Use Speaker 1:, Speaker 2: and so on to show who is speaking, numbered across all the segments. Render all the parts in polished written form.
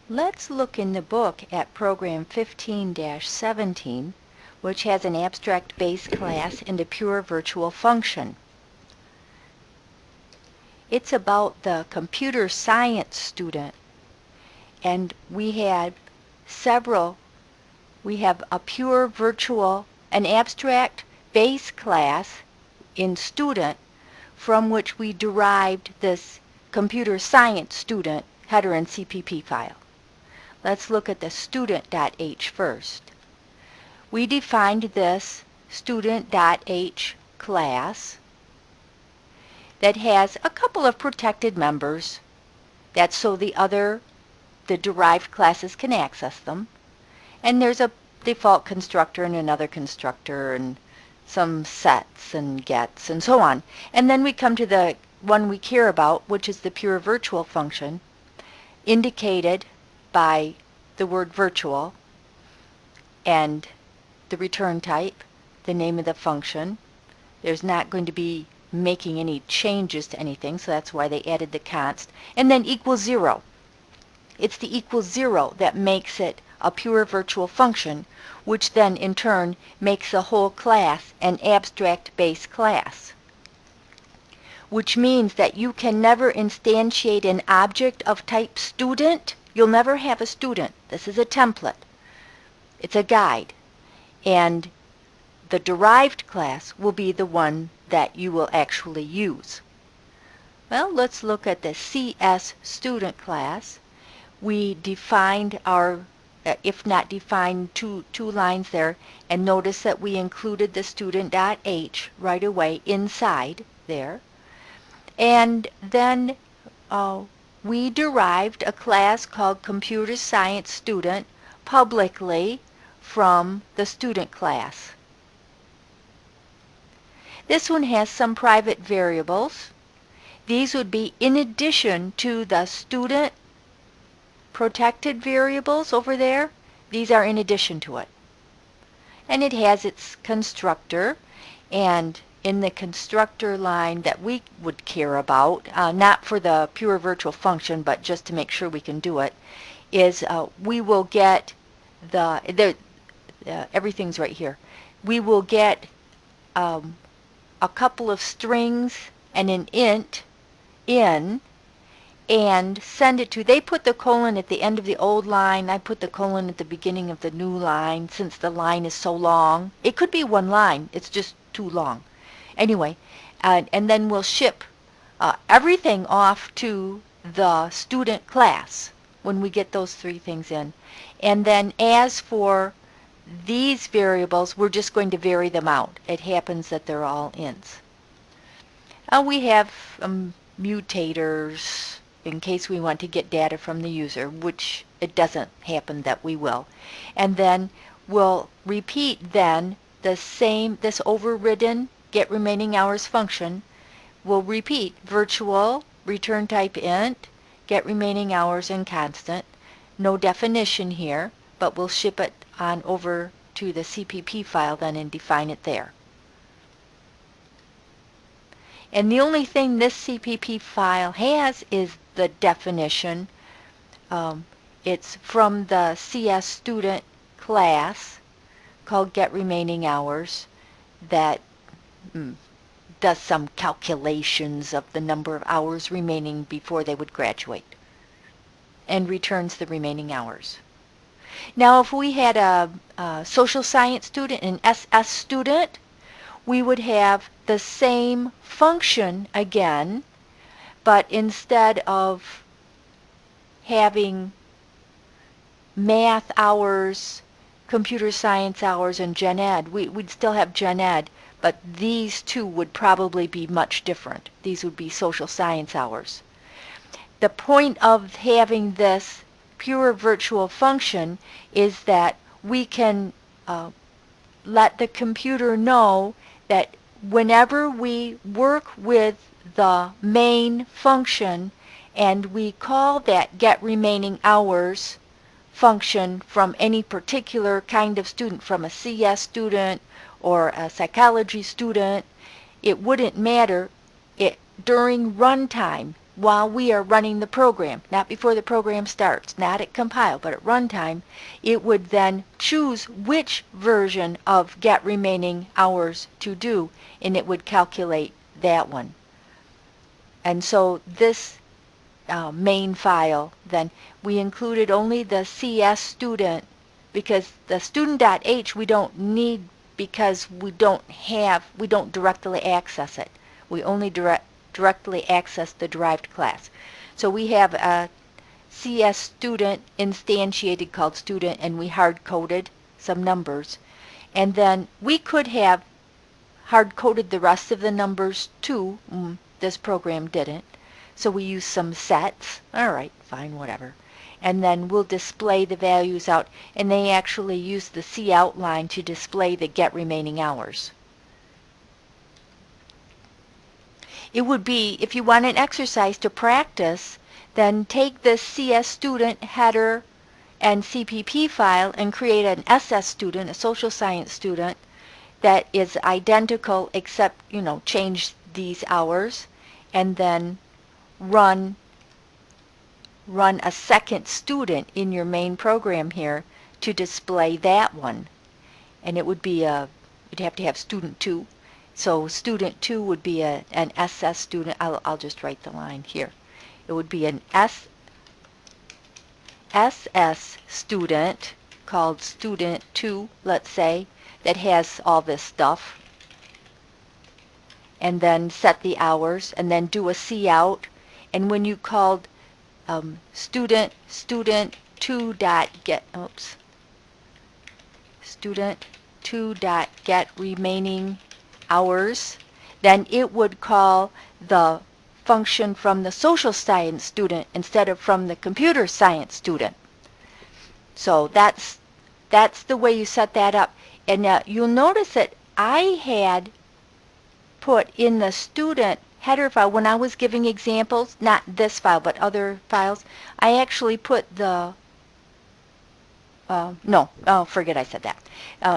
Speaker 1: Let's look in the book at program 15-17, which has an abstract base class and a pure virtual function. It's about the computer science student, and we have a pure virtual, an abstract base class in student from which we derived this computer science student header and CPP file. Let's look at the Student.h first. We defined this Student.h class that has a couple of protected members. That's so the derived classes can access them. And there's a default constructor and another constructor and some sets and gets and so on. And then we come to the one we care about, which is the pure virtual function, indicated by the word virtual and the return type, the name of the function. There's not going to be making any changes to anything, so that's why they added the const. And then equals 0. It's the equals 0 that makes it a pure virtual function, which then in turn makes the whole class an abstract base class. Which means that you can never instantiate an object of type student. You'll never have a student. This is a template. It's a guide. And the derived class will be the one that you will actually use. Well, let's look at the CsStudent class. We defined our, if not defined, two lines there, and notice that we included the Student.h right away inside there. And then we derived a class called Computer Science Student publicly from the student class. This one has some private variables. These would be in addition to the student protected variables over there. These are in addition to it. And it has its constructor, and in the constructor line that we would care about, not for the pure virtual function, but just to make sure we can do it, is we will get everything's right here. We will get a couple of strings and an int in and send it to, they put the colon at the end of the old line, I put the colon at the beginning of the new line since the line is so long. It could be one line, it's just too long. Anyway, and then we'll ship everything off to the student class when we get those three things in. And then as for these variables, we're just going to vary them out. It happens that they're all ints. We have mutators in case we want to get data from the user, which it doesn't happen that we will. And then we'll repeat then the same, this overridden get remaining hours function will repeat virtual, return type int, get remaining hours and constant. No definition here, but we'll ship it on over to the CPP file then and define it there. And the only thing this CPP file has is the definition. It's from the CsStudent class called Get Remaining Hours that does some calculations of the number of hours remaining before they would graduate and returns the remaining hours. Now if we had a social science student, an SS student, we would have the same function again, but instead of having math hours, computer science hours, and gen ed, we'd still have gen ed, but these two would probably be much different. These would be social science hours. The point of having this pure virtual function is that we can let the computer know that whenever we work with the main function and we call that get remaining hours function from any particular kind of student, from a CS student or a psychology student, it wouldn't matter. During runtime, while we are running the program, not before the program starts, not at compile, but at runtime, it would then choose which version of get remaining hours to do, and it would calculate that one. And so this main file, then we included only the CS student because the student.h we don't need because we don't directly access it. We only directly access the derived class. So we have a CS student instantiated called student, and we hard-coded some numbers. And then we could have hard-coded the rest of the numbers too. This program didn't. So we use some sets. All right, fine, whatever. And then we'll display the values out, and they actually use the C outline to display the get remaining hours. It would be, if you want an exercise to practice, then take this CS student header and CPP file and create an SS student, a social science student, that is identical except, change these hours, and then run a second student in your main program here to display that one. And it would be you'd have to have student 2. So student 2 would be an SS student. I'll just write the line here. It would be an SS student called student 2, let's say, that has all this stuff. And then set the hours, and then do a C out. And when you called student 2 dot get student 2 dot get remaining hours, then it would call the function from the social science student instead of from the computer science student. So that's the way you set that up. And you'll notice that I had put in the student header file, when I was giving examples, not this file but other files, I actually put the forget I said that.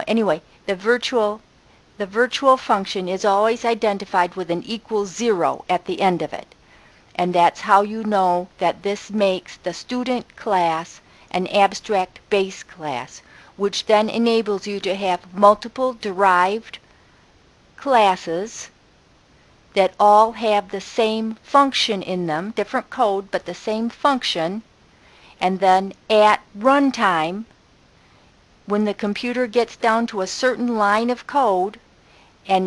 Speaker 1: Anyway, the virtual function is always identified with an equals 0 at the end of it. And that's how you know that this makes the student class an abstract base class, which then enables you to have multiple derived classes that all have the same function in them, different code, but the same function. And then at runtime, when the computer gets down to a certain line of code and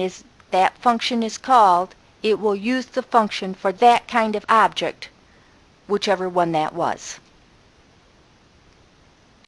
Speaker 1: that function is called, it will use the function for that kind of object, whichever one that was.